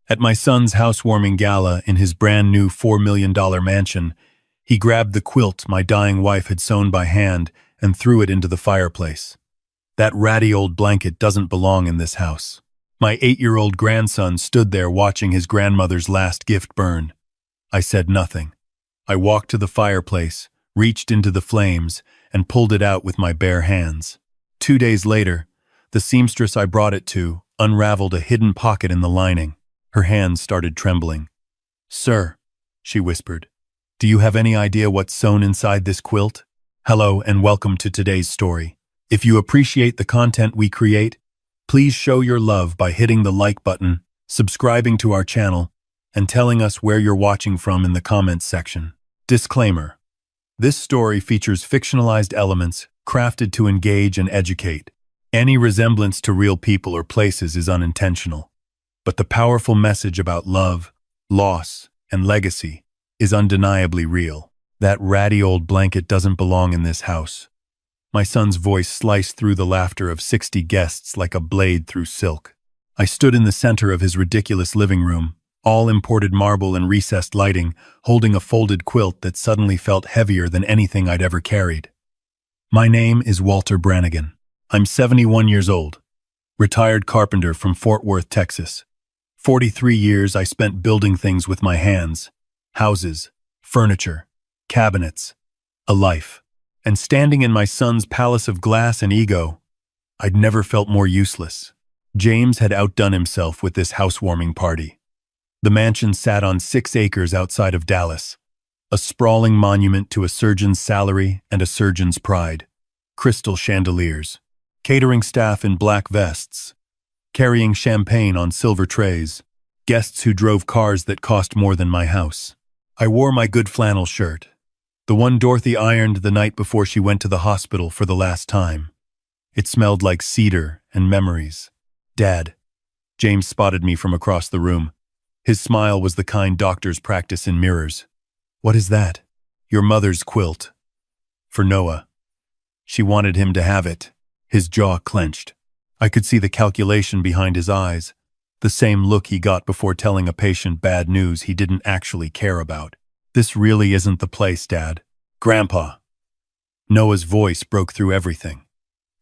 At my son's housewarming gala in his brand new $4 million mansion, he grabbed the quilt my dying wife had sewn by hand and threw it into the fireplace. That ratty old blanket doesn't belong in this house. My 8-year-old grandson stood there watching his grandmother's last gift burn. I said nothing. I walked to the fireplace, reached into the flames, and pulled it out with my bare hands. 2 days later, the seamstress I brought it to unraveled a hidden pocket in the lining. Her hands started trembling. "Sir," she whispered, "do you have any idea what's sewn inside this quilt?" Hello and welcome to today's story. If you appreciate the content we create, please show your love by hitting the like button, subscribing to our channel, and telling us where you're watching from in the comments section. Disclaimer: this story features fictionalized elements crafted to engage and educate. Any resemblance to real people or places is unintentional, but the powerful message about love, loss, and legacy is undeniably real. That ratty old blanket doesn't belong in this house. My son's voice sliced through the laughter of 60 guests like a blade through silk. I stood in the center of his ridiculous living room, all imported marble and recessed lighting, holding a folded quilt that suddenly felt heavier than anything I'd ever carried. My name is Walter Brannigan. I'm 71 years old, retired carpenter from Fort Worth, Texas. 43 years I spent building things with my hands: houses, furniture, cabinets, a life. And standing in my son's palace of glass and ego, I'd never felt more useless. James had outdone himself with this housewarming party. The mansion sat on 6 acres outside of Dallas, a sprawling monument to a surgeon's salary and a surgeon's pride. Crystal chandeliers, catering staff in black vests, carrying champagne on silver trays, guests who drove cars that cost more than my house. I wore my good flannel shirt, the one Dorothy ironed the night before she went to the hospital for the last time. It smelled like cedar and memories. "Dad." James spotted me from across the room. His smile was the kind doctors practice in mirrors. "What is that?" "Your mother's quilt. For Noah. She wanted him to have it." His jaw clenched. I could see the calculation behind his eyes, the same look he got before telling a patient bad news he didn't actually care about. "This really isn't the place, Dad." "Grandpa." Noah's voice broke through everything.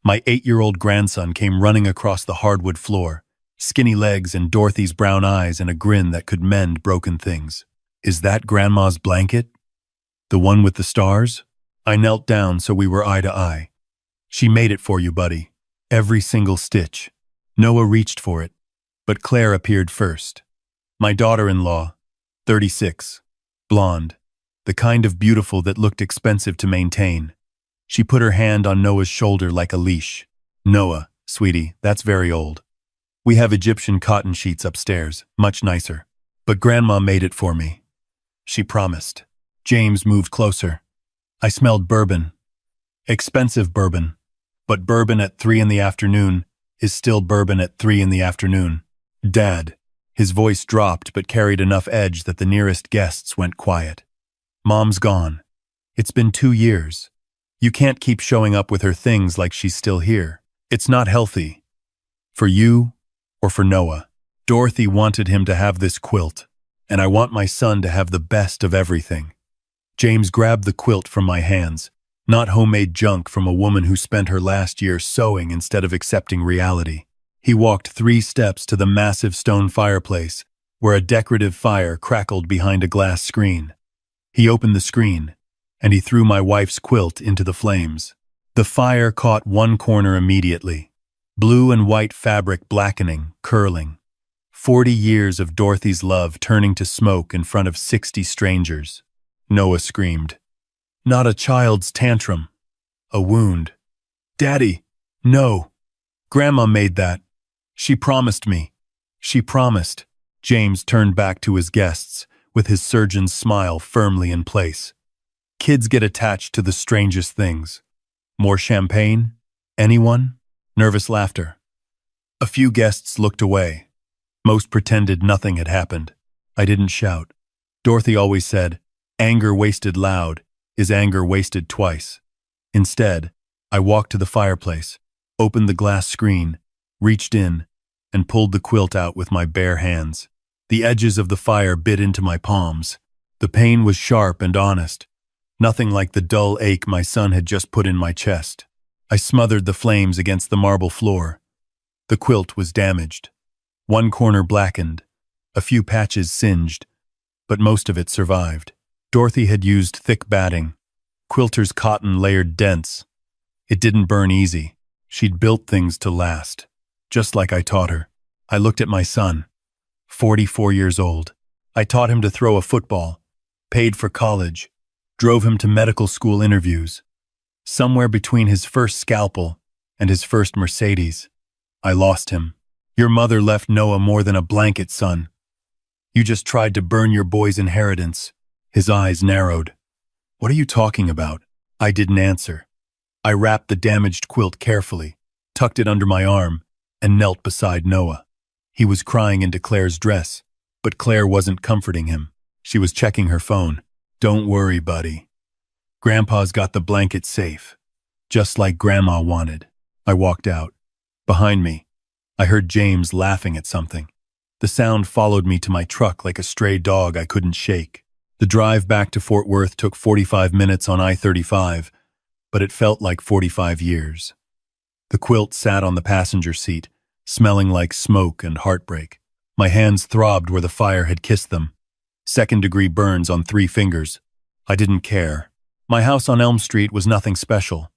My 8-year-old grandson came running across the hardwood floor, skinny legs and Dorothy's brown eyes and a grin that could mend broken things. "Is that Grandma's blanket? The one with the stars?" I knelt down so we were eye to eye. "She made it for you, buddy. Every single stitch." Noah reached for it, but Claire appeared first. My daughter-in-law, 36, blonde, the kind of beautiful that looked expensive to maintain. She put her hand on Noah's shoulder like a leash. "Noah, sweetie, that's very old. We have Egyptian cotton sheets upstairs, much nicer. But Grandma made it for me. She promised." James moved closer. I smelled bourbon. Expensive bourbon. But bourbon at 3 in the afternoon is still bourbon at 3 in the afternoon. "Dad." His voice dropped but carried enough edge that the nearest guests went quiet. "Mom's gone. It's been 2 years. You can't keep showing up with her things like she's still here. It's not healthy. For you or for Noah. Dorothy wanted him to have this quilt, and I want my son to have the best of everything." James grabbed the quilt from my hands, not homemade junk from a woman who spent her last year sewing instead of accepting reality. He walked 3 steps to the massive stone fireplace, where a decorative fire crackled behind a glass screen. He opened the screen, and he threw my wife's quilt into the flames. The fire caught one corner immediately, blue and white fabric blackening, curling. 40 years of Dorothy's love turning to smoke in front of 60 strangers. Noah screamed. Not a child's tantrum. A wound. "Daddy, no. Grandma made that. She promised me. She promised." James turned back to his guests, with his surgeon's smile firmly in place. "Kids get attached to the strangest things. More champagne? Anyone?" Nervous laughter. A few guests looked away. Most pretended nothing had happened. I didn't shout. Dorothy always said, "Anger wasted loud is anger wasted twice." Instead, I walked to the fireplace, opened the glass screen, reached in, and pulled the quilt out with my bare hands. The edges of the fire bit into my palms. The pain was sharp and honest, nothing like the dull ache my son had just put in my chest. I smothered the flames against the marble floor. The quilt was damaged. One corner blackened, a few patches singed, but most of it survived. Dorothy had used thick batting. Quilter's cotton layered dense. It didn't burn easy. She'd built things to last, just like I taught her. I looked at my son, 44 years old. I taught him to throw a football, paid for college, drove him to medical school interviews. Somewhere between his first scalpel and his first Mercedes, I lost him. Your mother left Noah more than a blanket, son. You just tried to burn your boy's inheritance. His eyes narrowed. What are you talking about? I didn't answer. I wrapped the damaged quilt carefully, tucked it under my arm, and knelt beside Noah. He was crying into Claire's dress, but Claire wasn't comforting him. She was checking her phone. Don't worry, buddy. Grandpa's got the blanket safe, just like Grandma wanted. I walked out. Behind me, I heard James laughing at something. The sound followed me to my truck like a stray dog I couldn't shake. The drive back to Fort Worth took 45 minutes on I-35, but it felt like 45 years. The quilt sat on the passenger seat, smelling like smoke and heartbreak. My hands throbbed where the fire had kissed them. Second-degree burns on 3 fingers. I didn't care. My house on Elm Street was nothing special.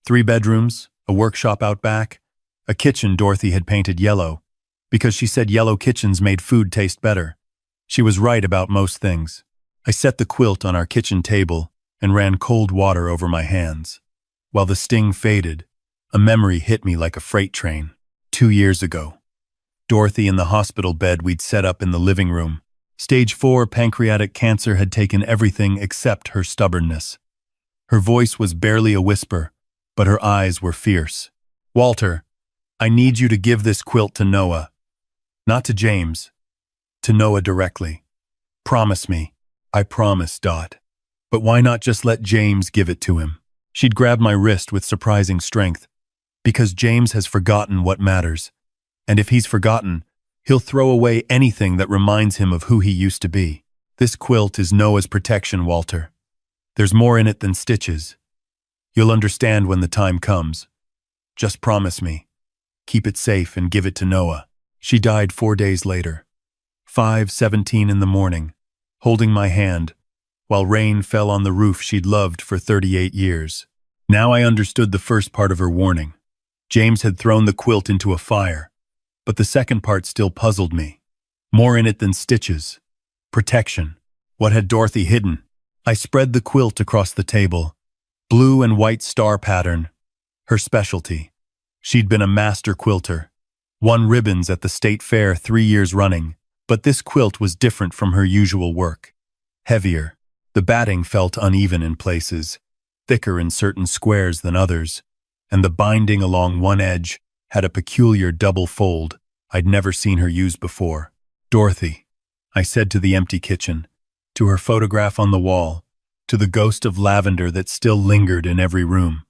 3 bedrooms, a workshop out back, a kitchen Dorothy had painted yellow, because she said yellow kitchens made food taste better. She was right about most things. I set the quilt on our kitchen table and ran cold water over my hands. While the sting faded, a memory hit me like a freight train. 2 years ago. Dorothy in the hospital bed we'd set up in the living room. Stage 4 pancreatic cancer had taken everything except her stubbornness. Her voice was barely a whisper, but her eyes were fierce. Walter, I need you to give this quilt to Noah. Not to James. To Noah directly. Promise me. I promise, Dot. But why not just let James give it to him? She'd grabbed my wrist with surprising strength. Because James has forgotten what matters. And if he's forgotten, he'll throw away anything that reminds him of who he used to be. This quilt is Noah's protection, Walter. There's more in it than stitches. You'll understand when the time comes. Just promise me. Keep it safe and give it to Noah. She died 4 days later. 5:17 in the morning, holding my hand, while rain fell on the roof she'd loved for 38 years. Now I understood the first part of her warning. James had thrown the quilt into a fire, but the second part still puzzled me. More in it than stitches. Protection. What had Dorothy hidden? I spread the quilt across the table. Blue and white star pattern. Her specialty. She'd been a master quilter. Won ribbons at the state fair 3 years running, but this quilt was different from her usual work. Heavier. The batting felt uneven in places, thicker in certain squares than others, and the binding along one edge had a peculiar double fold I'd never seen her use before. Dorothy, I said to the empty kitchen, to her photograph on the wall, to the ghost of lavender that still lingered in every room.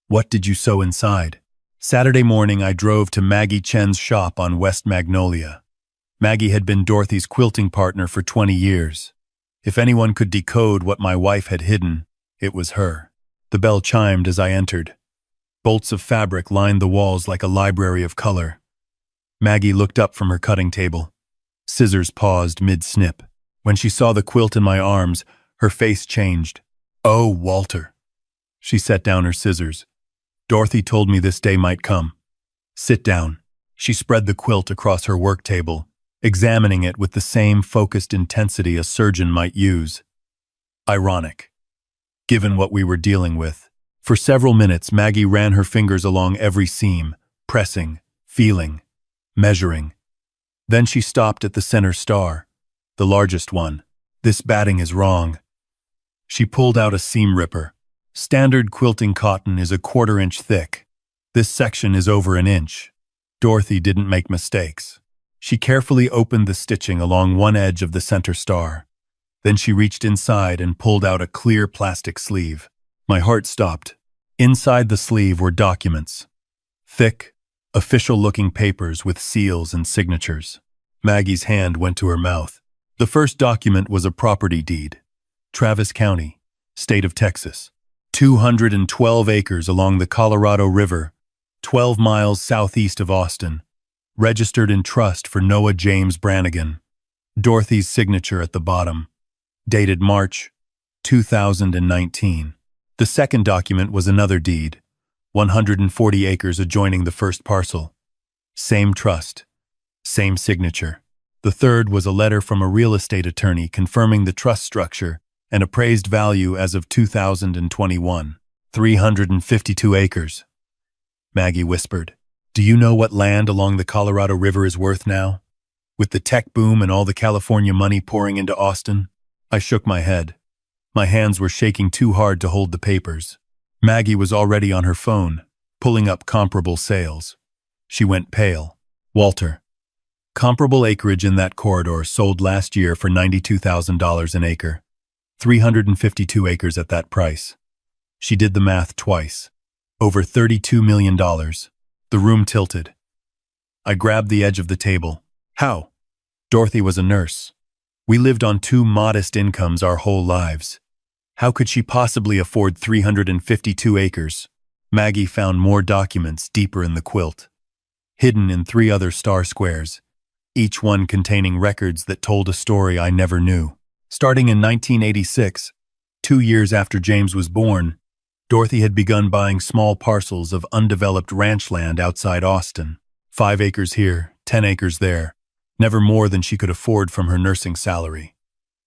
What did you sew inside? Saturday morning I drove to Maggie Chen's shop on West Magnolia. Maggie had been Dorothy's quilting partner for 20 years. If anyone could decode what my wife had hidden, it was her. The bell chimed as I entered. Bolts of fabric lined the walls like a library of color. Maggie looked up from her cutting table. Scissors paused mid-snip. When she saw the quilt in my arms, her face changed. Oh, Walter. She set down her scissors. Dorothy told me this day might come. Sit down. She spread the quilt across her work table, examining it with the same focused intensity a surgeon might use. Ironic, given what we were dealing with. For several minutes, Maggie ran her fingers along every seam, pressing, feeling, measuring. Then she stopped at the center star, the largest one. This batting is wrong. She pulled out a seam ripper. Standard quilting cotton is a 1/4 inch thick. This section is over an inch. Dorothy didn't make mistakes. She carefully opened the stitching along one edge of the center star. Then she reached inside and pulled out a clear plastic sleeve. My heart stopped. Inside the sleeve were documents. Thick, official-looking papers with seals and signatures. Maggie's hand went to her mouth. The first document was a property deed. Travis County, state of Texas. 212 acres along the Colorado River, 12 miles southeast of Austin. Registered in trust for Noah James Brannigan. Dorothy's signature at the bottom. Dated March 2019. The second document was another deed. 140 acres adjoining the first parcel. Same trust. Same signature. The third was a letter from a real estate attorney confirming the trust structure and appraised value as of 2021. 352 acres. Maggie whispered, "Do you know what land along the Colorado River is worth now? With the tech boom and all the California money pouring into Austin?" I shook my head. My hands were shaking too hard to hold the papers. Maggie was already on her phone, pulling up comparable sales. She went pale. "Walter, comparable acreage in that corridor sold last year for $92,000 an acre. 352 acres at that price." She did the math twice. Over $32 million. The room tilted. I grabbed the edge of the table. "How?" Dorothy was a nurse. We lived on two modest incomes our whole lives. How could she possibly afford 352 acres? Maggie found more documents deeper in the quilt, hidden in 3 other star squares, each one containing records that told a story I never knew. Starting in 1986, 2 years after James was born, Dorothy had begun buying small parcels of undeveloped ranch land outside Austin. 5 acres here, 10 acres there, never more than she could afford from her nursing salary.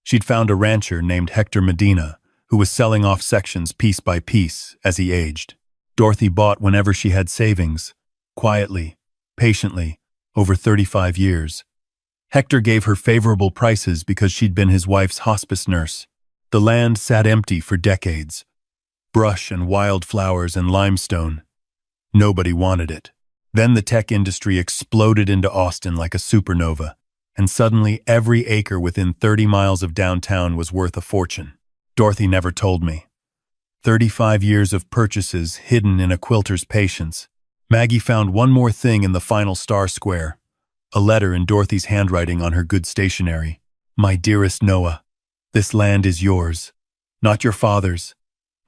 She'd found a rancher named Hector Medina, who was selling off sections piece by piece as he aged. Dorothy bought whenever she had savings, quietly, patiently, over 35 years. Hector gave her favorable prices because she'd been his wife's hospice nurse. The land sat empty for decades. Brush and wildflowers and limestone. Nobody wanted it. Then the tech industry exploded into Austin like a supernova, and suddenly every acre within 30 miles of downtown was worth a fortune. Dorothy never told me. 35 years of purchases hidden in a quilter's patience. Maggie found one more thing in the final star square. A letter in Dorothy's handwriting on her good stationery. "My dearest Noah, this land is yours. Not your father's,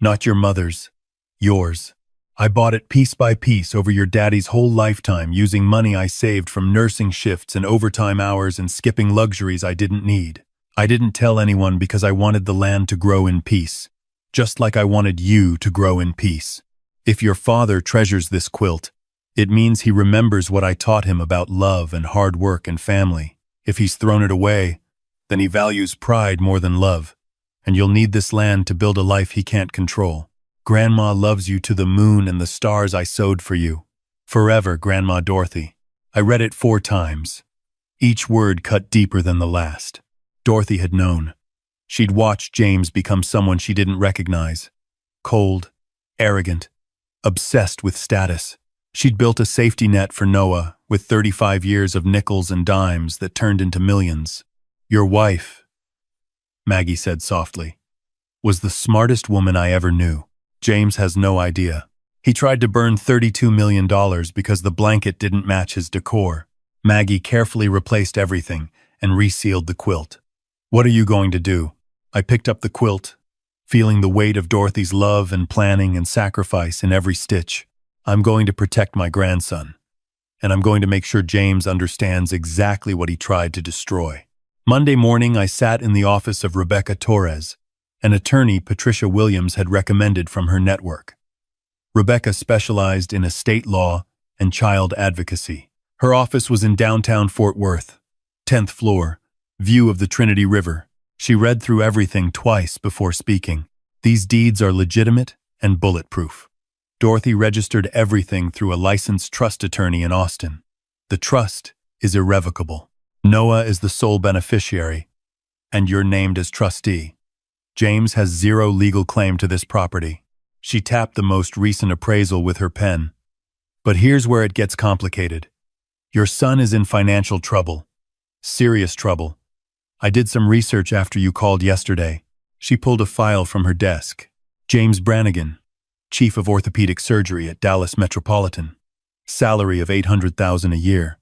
not your mother's, yours. I bought it piece by piece over your daddy's whole lifetime using money I saved from nursing shifts and overtime hours and skipping luxuries I didn't need. I didn't tell anyone because I wanted the land to grow in peace, just like I wanted you to grow in peace. If your father treasures this quilt, it means he remembers what I taught him about love and hard work and family. If he's thrown it away, then he values pride more than love, and you'll need this land to build a life he can't control. Grandma loves you to the moon and the stars I sowed for you. Forever, Grandma Dorothy." I read it 4 times. Each word cut deeper than the last. Dorothy had known. She'd watched James become someone she didn't recognize. Cold, arrogant, obsessed with status. She'd built a safety net for Noah with 35 years of nickels and dimes that turned into millions. "Your wife," Maggie said softly, "was the smartest woman I ever knew. James has no idea. He tried to burn $32 million because the blanket didn't match his decor." Maggie carefully replaced everything and resealed the quilt. "What are you going to do?" I picked up the quilt, feeling the weight of Dorothy's love and planning and sacrifice in every stitch. "I'm going to protect my grandson, and I'm going to make sure James understands exactly what he tried to destroy." Monday morning, I sat in the office of Rebecca Torres, an attorney Patricia Williams had recommended from her network. Rebecca specialized in estate law and child advocacy. Her office was in downtown Fort Worth, 10th floor, view of the Trinity River. She read through everything twice before speaking. "These deeds are legitimate and bulletproof." Dorothy registered everything through a licensed trust attorney in Austin. "The trust is irrevocable. Noah is the sole beneficiary, and you're named as trustee. James has 0 legal claim to this property." She tapped the most recent appraisal with her pen. "But here's where it gets complicated. Your son is in financial trouble. Serious trouble. I did some research after you called yesterday." She pulled a file from her desk. "James Brannigan, Chief of Orthopedic Surgery at Dallas Metropolitan. Salary of $800,000 a year.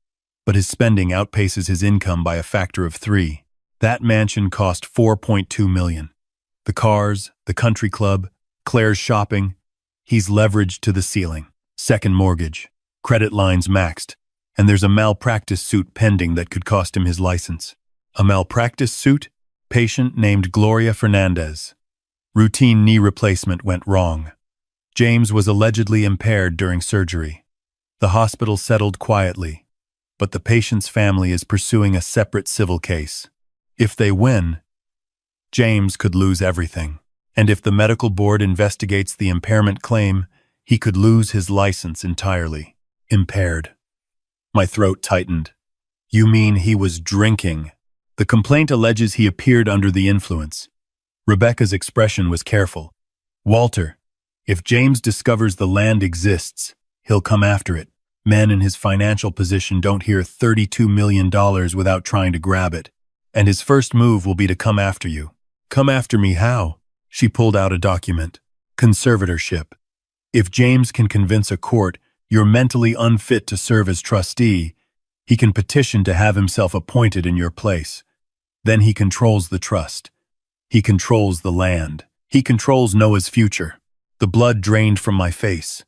but his spending outpaces his income by a factor of 3. That mansion cost $4.2 million. The cars, the country club, Claire's shopping, he's leveraged to the ceiling. Second mortgage, credit lines maxed, and there's a malpractice suit pending that could cost him his license. A malpractice suit? Patient named Gloria Fernandez. Routine knee replacement went wrong. James was allegedly impaired during surgery. The hospital settled quietly, but the patient's family is pursuing a separate civil case. If they win, James could lose everything. And if the medical board investigates the impairment claim, he could lose his license entirely. Impaired. My throat tightened. You mean he was drinking? The complaint alleges he appeared under the influence. Rebecca's expression was careful. Walter, if James discovers the land exists, he'll come after it. Men in his financial position don't hear $32 million without trying to grab it. And his first move will be to come after you. Come after me how? She pulled out a document. Conservatorship. If James can convince a court you're mentally unfit to serve as trustee, he can petition to have himself appointed in your place. Then he controls the trust. He controls the land. He controls Noah's future. The blood drained from my face.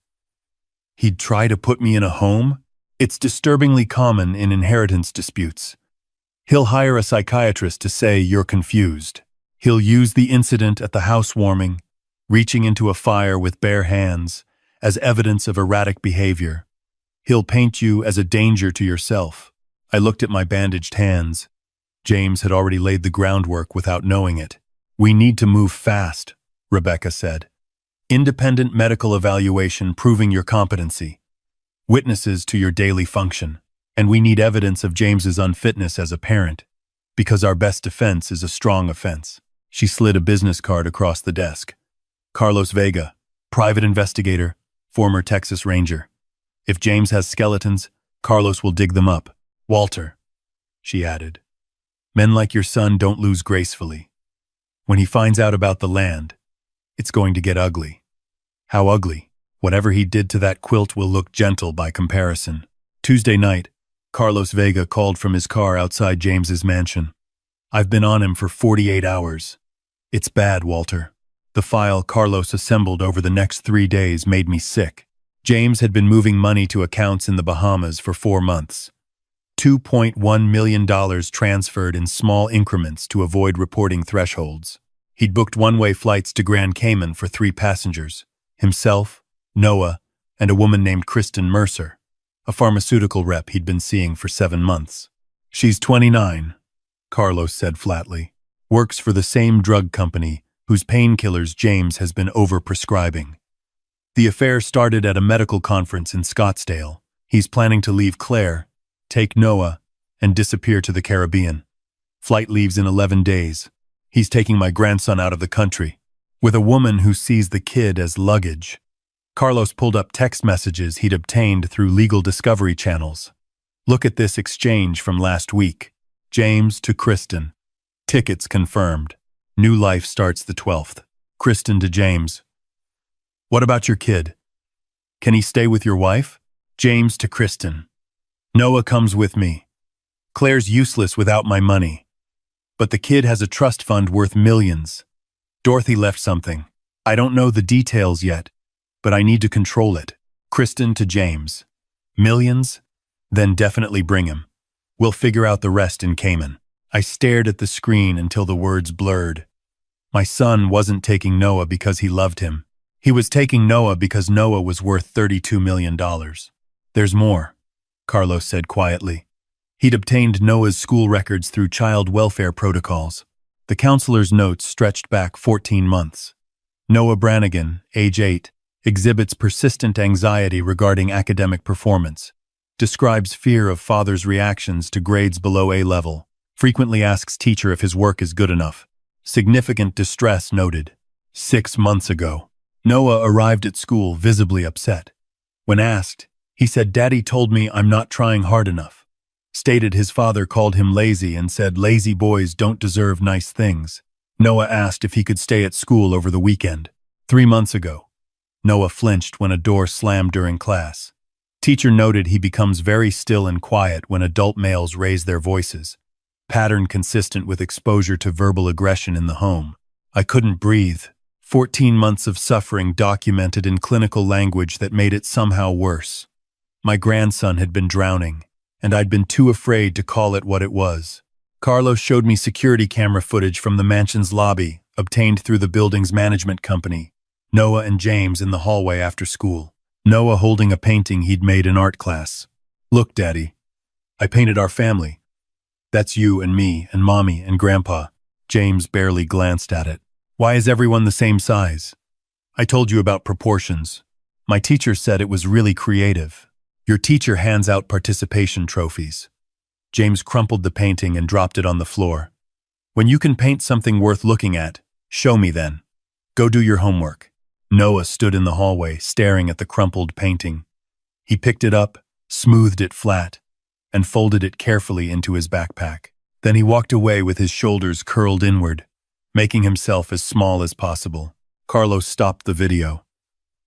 He'd try to put me in a home? It's disturbingly common in inheritance disputes. He'll hire a psychiatrist to say you're confused. He'll use the incident at the housewarming, reaching into a fire with bare hands, as evidence of erratic behavior. He'll paint you as a danger to yourself. I looked at my bandaged hands. James had already laid the groundwork without knowing it. We need to move fast, Rebecca said. Independent medical evaluation proving your competency. Witnesses to your daily function. And we need evidence of James's unfitness as a parent, because our best defense is a strong offense. She slid a business card across the desk. Carlos Vega, private investigator, former Texas Ranger. If James has skeletons, Carlos will dig them up. Walter, she added. Men like your son don't lose gracefully. When he finds out about the land, it's going to get ugly. How ugly? Whatever he did to that quilt will look gentle by comparison. Tuesday night, Carlos Vega called from his car outside James's mansion. I've been on him for 48 hours. It's bad, Walter. The file Carlos assembled over the next 3 days made me sick. James had been moving money to accounts in the Bahamas for 4 months. $2.1 million transferred in small increments to avoid reporting thresholds. He'd booked one-way flights to Grand Cayman for 3 passengers, himself, Noah, and a woman named Kristen Mercer, a pharmaceutical rep he'd been seeing for 7 months. She's 29, Carlos said flatly. Works for the same drug company whose painkillers James has been overprescribing. The affair started at a medical conference in Scottsdale. He's planning to leave Claire, take Noah, and disappear to the Caribbean. Flight leaves in 11 days. He's taking my grandson out of the country, with a woman who sees the kid as luggage. Carlos pulled up text messages he'd obtained through legal discovery channels. Look at this exchange from last week. James to Kristen. Tickets confirmed. New life starts the 12th. Kristen to James. What about your kid? Can he stay with your wife? James to Kristen. Noah comes with me. Claire's useless without my money. But the kid has a trust fund worth millions. Dorothy left something. I don't know the details yet, but I need to control it. Kristen to James. Millions? Then definitely bring him. We'll figure out the rest in Cayman. I stared at the screen until the words blurred. My son wasn't taking Noah because he loved him. He was taking Noah because Noah was worth $32 million. There's more, Carlos said quietly. He'd obtained Noah's school records through child welfare protocols. The counselor's notes stretched back 14 months. Noah Brannigan, age 8, exhibits persistent anxiety regarding academic performance, describes fear of father's reactions to grades below A level, frequently asks teacher if his work is good enough. Significant distress noted. 6 months ago, Noah arrived at school visibly upset. When asked, he said, "Daddy told me I'm not trying hard enough." Stated his father called him lazy and said lazy boys don't deserve nice things. Noah asked if he could stay at school over the weekend. 3 months ago, Noah flinched when a door slammed during class. Teacher noted he becomes very still and quiet when adult males raise their voices, pattern consistent with exposure to verbal aggression in the home. I couldn't breathe. 14 months of suffering documented in clinical language that made it somehow worse. My grandson had been drowning, and I'd been too afraid to call it what it was. Carlos showed me security camera footage from the mansion's lobby, obtained through the building's management company. Noah and James in the hallway after school. Noah holding a painting he'd made in art class. Look, Daddy. I painted our family. That's you and me and Mommy and Grandpa. James barely glanced at it. Why is everyone the same size? I told you about proportions. My teacher said it was really creative. Your teacher hands out participation trophies. James crumpled the painting and dropped it on the floor. When you can paint something worth looking at, show me then. Go do your homework. Noah stood in the hallway, staring at the crumpled painting. He picked it up, smoothed it flat, and folded it carefully into his backpack. Then he walked away with his shoulders curled inward, making himself as small as possible. Carlos stopped the video.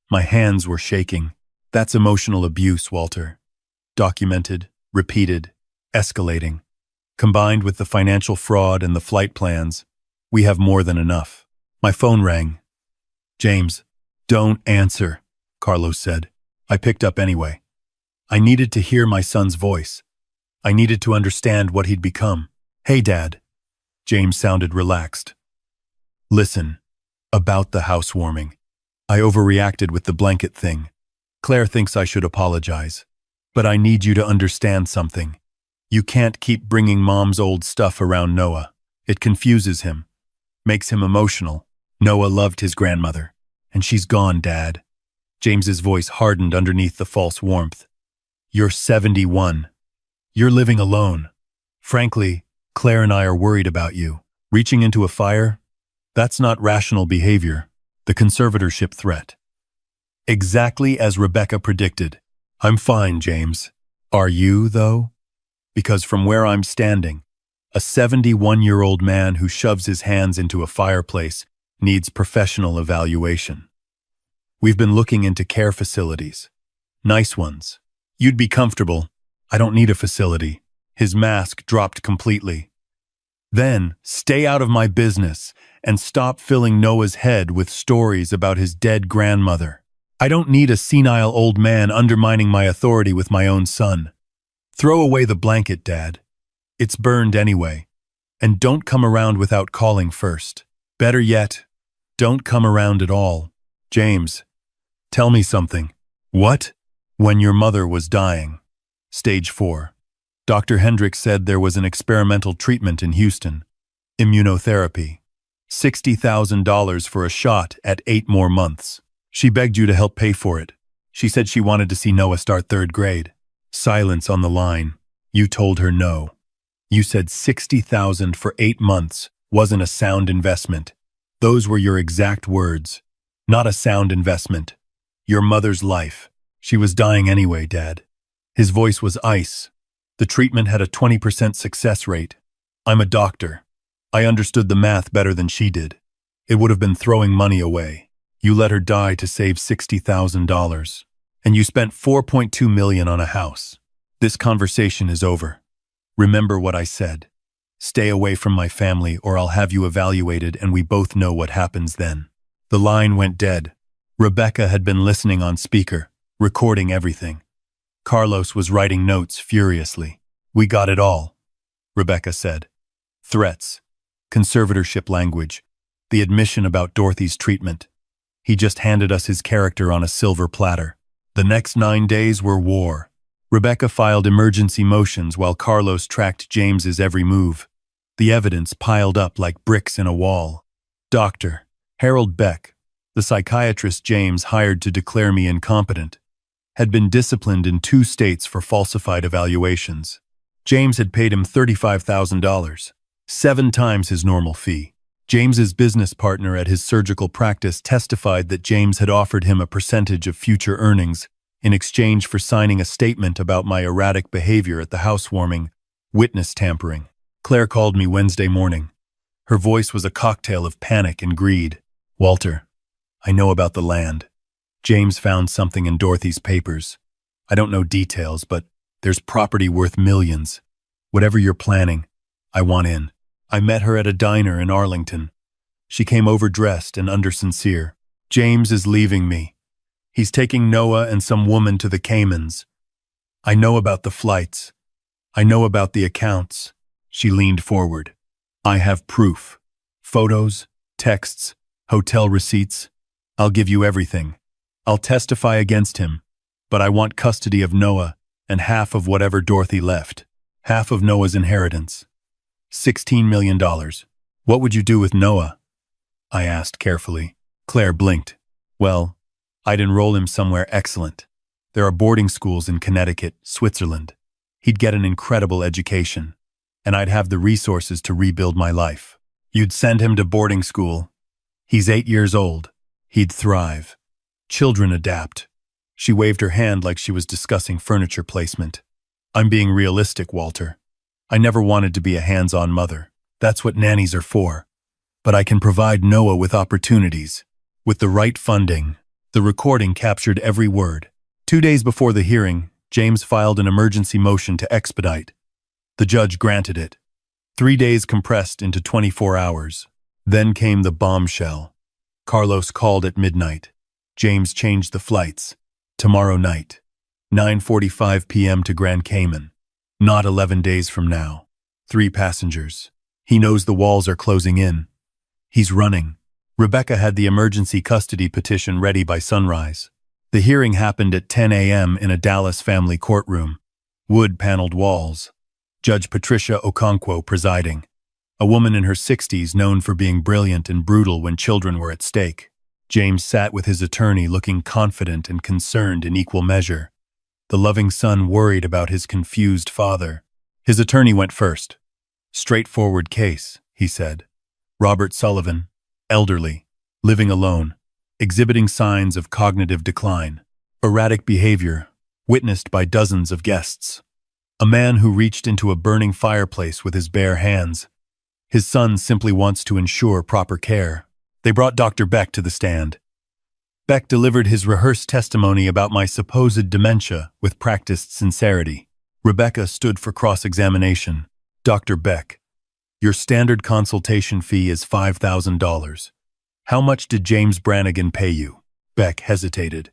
My hands were shaking. That's emotional abuse, Walter. Documented, repeated, escalating. Combined with the financial fraud and the flight plans, we have more than enough. My phone rang. James, don't answer, Carlos said. I picked up anyway. I needed to hear my son's voice. I needed to understand what he'd become. Hey, Dad. James sounded relaxed. Listen, about the housewarming. I overreacted with the blanket thing. Claire thinks I should apologize. But I need you to understand something. You can't keep bringing Mom's old stuff around Noah. It confuses him, makes him emotional. Noah loved his grandmother, and she's gone, Dad. James's voice hardened underneath the false warmth. You're 71. You're living alone. Frankly, Claire and I are worried about you. Reaching into a fire? That's not rational behavior. The conservatorship threat. Exactly as Rebecca predicted. I'm fine, James. Are you, though? Because from where I'm standing, a 71-year-old man who shoves his hands into a fireplace needs professional evaluation. We've been looking into care facilities. Nice ones. You'd be comfortable. I don't need a facility. His mask dropped completely. Then, stay out of my business and stop filling Noah's head with stories about his dead grandmother. I don't need a senile old man undermining my authority with my own son. Throw away the blanket, Dad. It's burned anyway. And don't come around without calling first. Better yet, don't come around at all. James, tell me something. What? When your mother was dying. Stage 4. Dr. Hendricks said there was an experimental treatment in Houston. Immunotherapy. $60,000 for a shot at 8 more months. She begged you to help pay for it. She said she wanted to see Noah start 3rd grade. Silence on the line. You told her no. You said $60,000 for 8 months wasn't a sound investment. Those were your exact words. Not a sound investment. Your mother's life. She was dying anyway, Dad. His voice was ice. The treatment had a 20% success rate. I'm a doctor. I understood the math better than she did. It would have been throwing money away. You let her die to save $60,000. And you spent $4.2 million on a house. This conversation is over. Remember what I said. Stay away from my family or I'll have you evaluated and we both know what happens then. The line went dead. Rebecca had been listening on speaker, recording everything. Carlos was writing notes furiously. We got it all, Rebecca said. Threats, conservatorship language, the admission about Dorothy's treatment. He just handed us his character on a silver platter. The next 9 days were war. Rebecca filed emergency motions while Carlos tracked James's every move. The evidence piled up like bricks in a wall. Dr. Harold Beck, the psychiatrist James hired to declare me incompetent, had been disciplined in 2 states for falsified evaluations. James had paid him $35,000, 7 times his normal fee. James's business partner at his surgical practice testified that James had offered him a percentage of future earnings in exchange for signing a statement about my erratic behavior at the housewarming, witness tampering. Claire called me Wednesday morning. Her voice was a cocktail of panic and greed. Walter, I know about the land. James found something in Dorothy's papers. I don't know details, but there's property worth millions. Whatever you're planning, I want in. I met her at a diner in Arlington. She came overdressed and under-sincere. James is leaving me. He's taking Noah and some woman to the Caymans. I know about the flights. I know about the accounts. She leaned forward. I have proof. Photos, texts, hotel receipts. I'll give you everything. I'll testify against him, but I want custody of Noah and half of whatever Dorothy left. Half of Noah's inheritance. $16 million. What would you do with Noah? I asked carefully. Claire blinked. Well, I'd enroll him somewhere excellent. There are boarding schools in Connecticut, Switzerland. He'd get an incredible education, and I'd have the resources to rebuild my life. You'd send him to boarding school. He's 8 years old. He'd thrive. Children adapt. She waved her hand like she was discussing furniture placement. I'm being realistic, Walter. I never wanted to be a hands-on mother. That's what nannies are for. But I can provide Noah with opportunities. With the right funding. The recording captured every word. 2 days before the hearing, James filed an emergency motion to expedite. The judge granted it. 3 days compressed into 24 hours. Then came the bombshell. Carlos called at midnight. James changed the flights. Tomorrow night. 9:45 p.m. to Grand Cayman. Not 11 days from now. 3 passengers. He knows the walls are closing in. He's running. Rebecca had the emergency custody petition ready by sunrise. The hearing happened at 10 a.m. in a Dallas family courtroom. Wood-paneled walls. Judge Patricia Okonkwo presiding. A woman in her 60s known for being brilliant and brutal when children were at stake. James sat with his attorney looking confident and concerned in equal measure. The loving son worried about his confused father. His attorney went first. Straightforward case, he said. Robert Sullivan, elderly, living alone, exhibiting signs of cognitive decline, erratic behavior, witnessed by dozens of guests. A man who reached into a burning fireplace with his bare hands. His son simply wants to ensure proper care. They brought Dr. Beck to the stand. Beck delivered his rehearsed testimony about my supposed dementia with practiced sincerity. Rebecca stood for cross-examination. Dr. Beck, your standard consultation fee is $5,000. How much did James Brannigan pay you? Beck hesitated.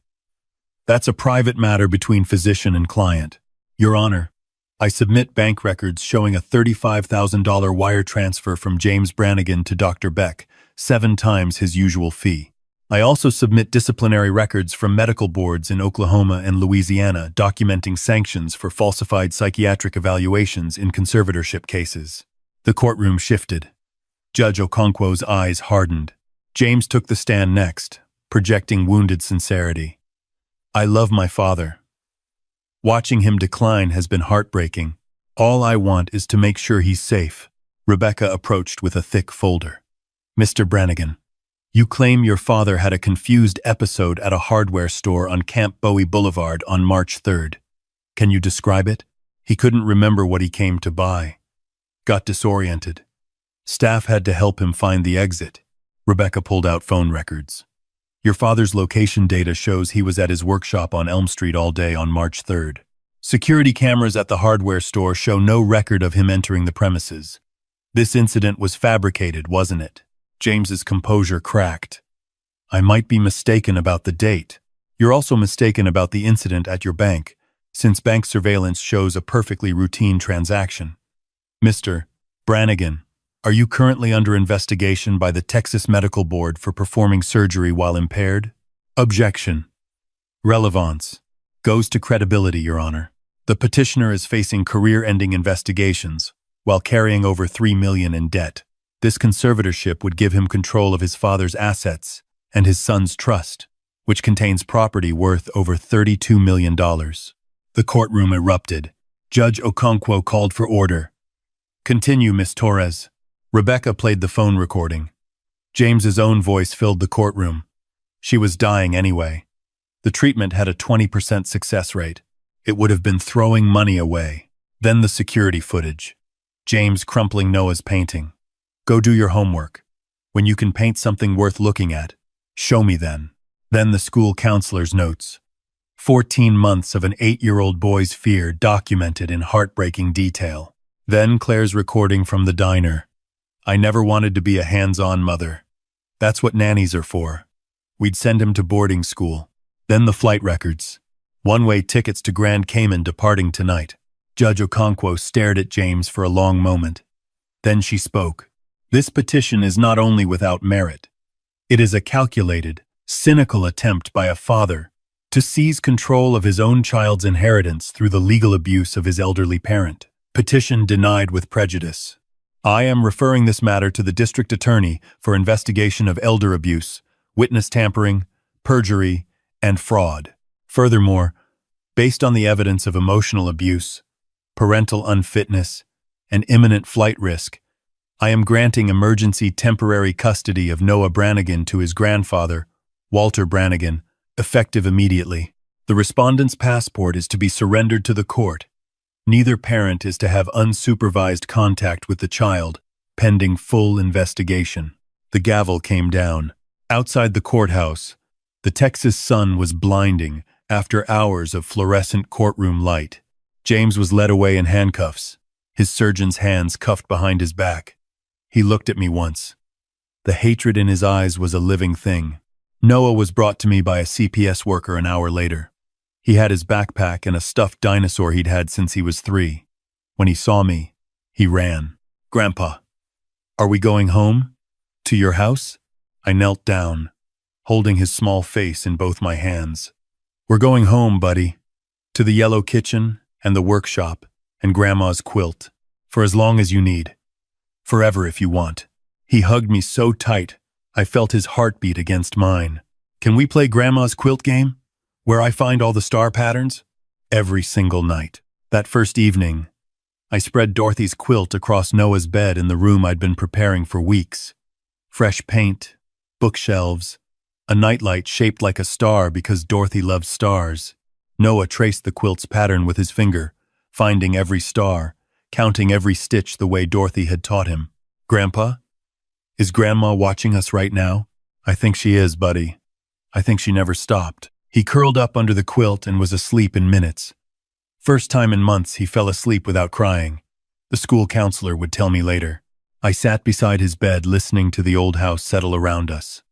That's a private matter between physician and client. Your Honor, I submit bank records showing a $35,000 wire transfer from James Brannigan to Dr. Beck, 7 times his usual fee. I also submit disciplinary records from medical boards in Oklahoma and Louisiana documenting sanctions for falsified psychiatric evaluations in conservatorship cases. The courtroom shifted. Judge Okonkwo's eyes hardened. James took the stand next, projecting wounded sincerity. I love my father. Watching him decline has been heartbreaking. All I want is to make sure he's safe. Rebecca approached with a thick folder. Mr. Brannigan, you claim your father had a confused episode at a hardware store on Camp Bowie Boulevard on March 3rd. Can you describe it? He couldn't remember what he came to buy. Got disoriented. Staff had to help him find the exit. Rebecca pulled out phone records. Your father's location data shows he was at his workshop on Elm Street all day on March 3rd. Security cameras at the hardware store show no record of him entering the premises. This incident was fabricated, wasn't it? James's composure cracked. I might be mistaken about the date. You're also mistaken about the incident at your bank, since bank surveillance shows a perfectly routine transaction. Mr. Brannigan, are you currently under investigation by the Texas Medical Board for performing surgery while impaired? Objection. Relevance. Goes to credibility, Your Honor. The petitioner is facing career-ending investigations while carrying over $3 million in debt. This conservatorship would give him control of his father's assets and his son's trust, which contains property worth over $32 million. The courtroom erupted. Judge Okonkwo called for order. Continue, Miss Torres. Rebecca played the phone recording. James's own voice filled the courtroom. She was dying anyway. The treatment had a 20% success rate. It would have been throwing money away. Then the security footage. James crumpling Noah's painting. Go do your homework. When you can paint something worth looking at, show me then. Then the school counselor's notes. 14 months of an 8-year-old boy's fear documented in heartbreaking detail. Then Claire's recording from the diner. I never wanted to be a hands-on mother. That's what nannies are for. We'd send him to boarding school. Then the flight records. One-way tickets to Grand Cayman departing tonight. Judge Okonkwo stared at James for a long moment. Then she spoke. This petition is not only without merit. It is a calculated, cynical attempt by a father to seize control of his own child's inheritance through the legal abuse of his elderly parent. Petition denied with prejudice. I am referring this matter to the district attorney for investigation of elder abuse, witness tampering, perjury, and fraud. Furthermore, based on the evidence of emotional abuse, parental unfitness, and imminent flight risk, I am granting emergency temporary custody of Noah Brannigan to his grandfather, Walter Brannigan, effective immediately. The respondent's passport is to be surrendered to the court. Neither parent is to have unsupervised contact with the child, pending full investigation. The gavel came down. Outside the courthouse, the Texas sun was blinding after hours of fluorescent courtroom light. James was led away in handcuffs, his surgeon's hands cuffed behind his back. He looked at me once. The hatred in his eyes was a living thing. Noah was brought to me by a CPS worker an hour later. He had his backpack and a stuffed dinosaur he'd had since he was 3. When he saw me, he ran. "Grandpa, are we going home? To your house?" I knelt down, holding his small face in both my hands. "We're going home, buddy. To the yellow kitchen and the workshop and Grandma's quilt. For as long as you need. Forever if you want." He hugged me so tight, I felt his heartbeat against mine. "Can we play Grandma's quilt game? Where I find all the star patterns?" Every single night. That first evening, I spread Dorothy's quilt across Noah's bed in the room I'd been preparing for weeks. Fresh paint, bookshelves, a nightlight shaped like a star because Dorothy loved stars. Noah traced the quilt's pattern with his finger, finding every star, counting every stitch the way Dorothy had taught him. "Grandpa, is Grandma watching us right now?" "I think she is, buddy. I think she never stopped." He curled up under the quilt and was asleep in minutes. First time in months he fell asleep without crying. The school counselor would tell me later. I sat beside his bed listening to the old house settle around us.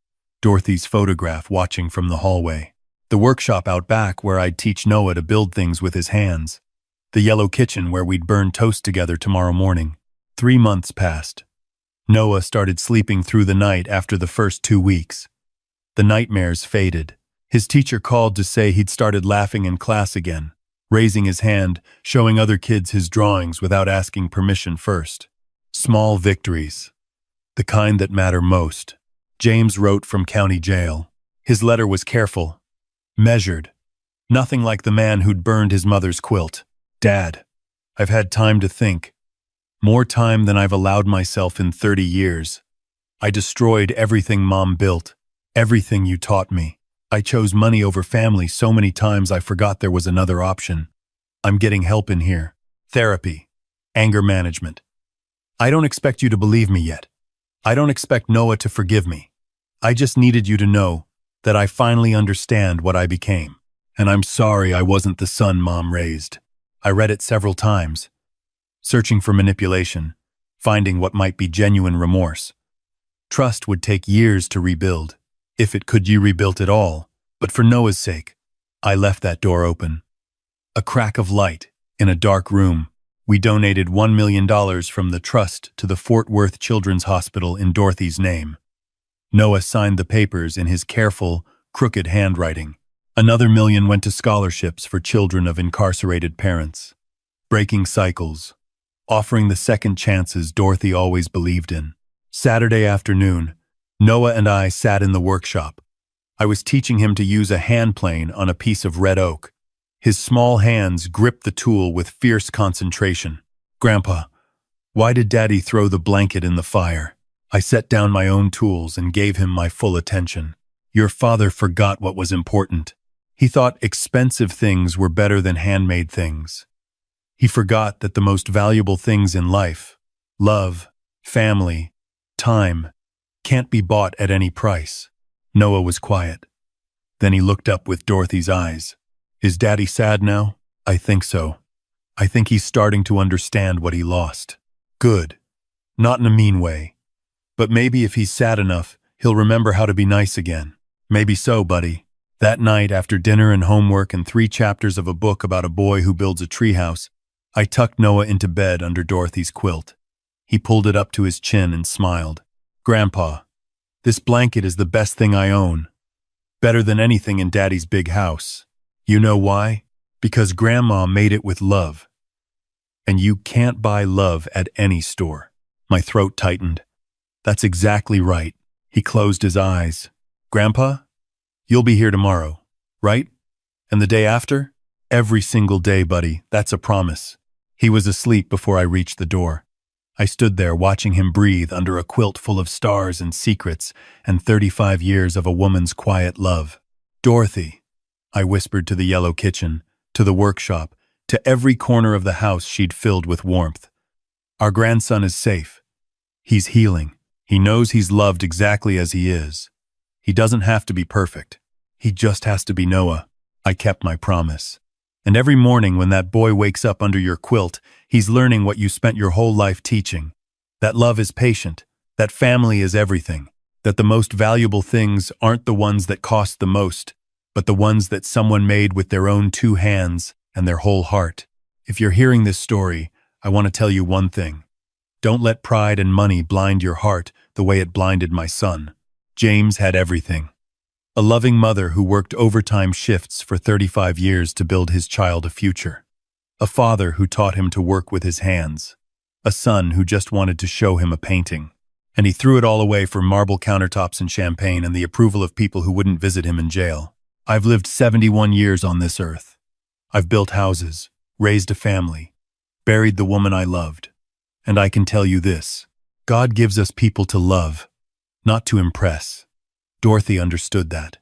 Dorothy's photograph watching from the hallway. The workshop out back where I'd teach Noah to build things with his hands. The yellow kitchen where we'd burn toast together tomorrow morning. 3 months passed. Noah started sleeping through the night after the first 2 weeks. The nightmares faded. His teacher called to say he'd started laughing in class again, raising his hand, showing other kids his drawings without asking permission first. Small victories. The kind that matter most. James wrote from county jail. His letter was careful, measured. Nothing like the man who'd burned his mother's quilt. "Dad, I've had time to think. More time than I've allowed myself in 30 years. I destroyed everything Mom built, everything you taught me. I chose money over family so many times I forgot there was another option. I'm getting help in here. Therapy. Anger management. I don't expect you to believe me yet. I don't expect Noah to forgive me. I just needed you to know that I finally understand what I became. And I'm sorry I wasn't the son Mom raised." I read it several times, searching for manipulation, finding what might be genuine remorse. Trust would take years to rebuild, if it could you rebuilt it all, but for Noah's sake, I left that door open. A crack of light in a dark room. We donated $1 million from the trust to the Fort Worth Children's Hospital in Dorothy's name. Noah signed the papers in his careful, crooked handwriting. Another $1 million went to scholarships for children of incarcerated parents. Breaking cycles. Offering the second chances Dorothy always believed in. Saturday afternoon, Noah and I sat in the workshop. I was teaching him to use a hand plane on a piece of red oak. His small hands gripped the tool with fierce concentration. "Grandpa, why did Daddy throw the blanket in the fire?" I set down my own tools and gave him my full attention. "Your father forgot what was important. He thought expensive things were better than handmade things. He forgot that the most valuable things in life, love, family, time, can't be bought at any price." Noah was quiet. Then he looked up with Dorothy's eyes. Is Daddy sad now? I think so. I think he's starting to understand what he lost. Good. Not in a mean way. But maybe if he's sad enough, he'll remember how to be nice again. Maybe so, buddy. That night, after dinner and homework and 3 chapters of a book about a boy who builds a treehouse, I tucked Noah into bed under Dorothy's quilt. He pulled it up to his chin and smiled. Grandpa, this blanket is the best thing I own. Better than anything in Daddy's big house. You know why? Because Grandma made it with love. And you can't buy love at any store. My throat tightened. That's exactly right. He closed his eyes. Grandpa, you'll be here tomorrow, right? And the day after? Every single day, buddy. That's a promise. He was asleep before I reached the door. I stood there watching him breathe under a quilt full of stars and secrets and 35 years of a woman's quiet love. Dorothy, I whispered to the yellow kitchen, to the workshop, to every corner of the house she'd filled with warmth. Our grandson is safe. He's healing. He knows he's loved exactly as he is. He doesn't have to be perfect. He just has to be Noah. I kept my promise. And every morning when that boy wakes up under your quilt, he's learning what you spent your whole life teaching. That love is patient, that family is everything, that the most valuable things aren't the ones that cost the most, but the ones that someone made with their own 2 hands and their whole heart. If you're hearing this story, I want to tell you one thing. Don't let pride and money blind your heart the way it blinded my son. James had everything. A loving mother who worked overtime shifts for 35 years to build his child a future. A father who taught him to work with his hands. A son who just wanted to show him a painting. And he threw it all away for marble countertops and champagne and the approval of people who wouldn't visit him in jail. I've lived 71 years on this earth. I've built houses, raised a family, buried the woman I loved. And I can tell you this, God gives us people to love, not to impress. Dorothy understood that.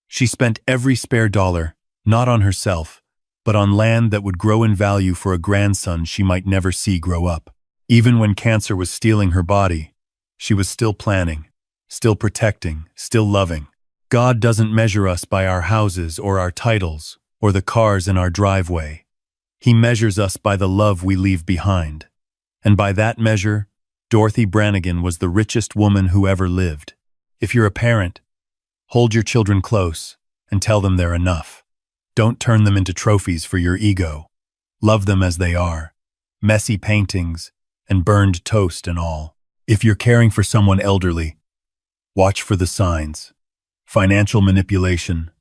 She spent every spare dollar, not on herself, but on land that would grow in value for a grandson she might never see grow up. Even when cancer was stealing her body, she was still planning, still protecting, still loving. God doesn't measure us by our houses or our titles or the cars in our driveway. He measures us by the love we leave behind. And by that measure, Dorothy Brannigan was the richest woman who ever lived. If you're a parent, hold your children close and tell them they're enough. Don't turn them into trophies for your ego. Love them as they are, messy paintings and burned toast and all. If you're caring for someone elderly, watch for the signs. Financial manipulation,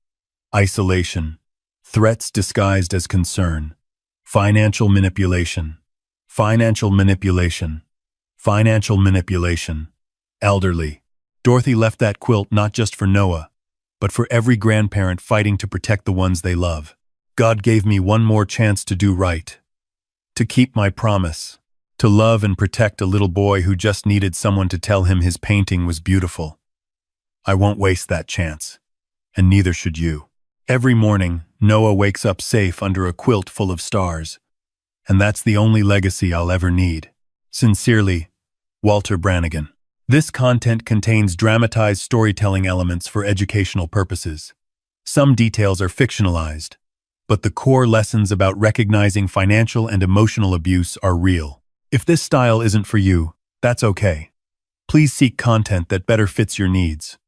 isolation, threats disguised as concern. Financial manipulation, financial manipulation, financial manipulation. Elderly. Dorothy left that quilt not just for Noah, but for every grandparent fighting to protect the ones they love. God gave me one more chance to do right, to keep my promise, to love and protect a little boy who just needed someone to tell him his painting was beautiful. I won't waste that chance, and neither should you. Every morning, Noah wakes up safe under a quilt full of stars, and that's the only legacy I'll ever need. Sincerely, Walter Brannigan. This content contains dramatized storytelling elements for educational purposes. Some details are fictionalized, but the core lessons about recognizing financial and emotional abuse are real. If this style isn't for you, that's okay. Please seek content that better fits your needs.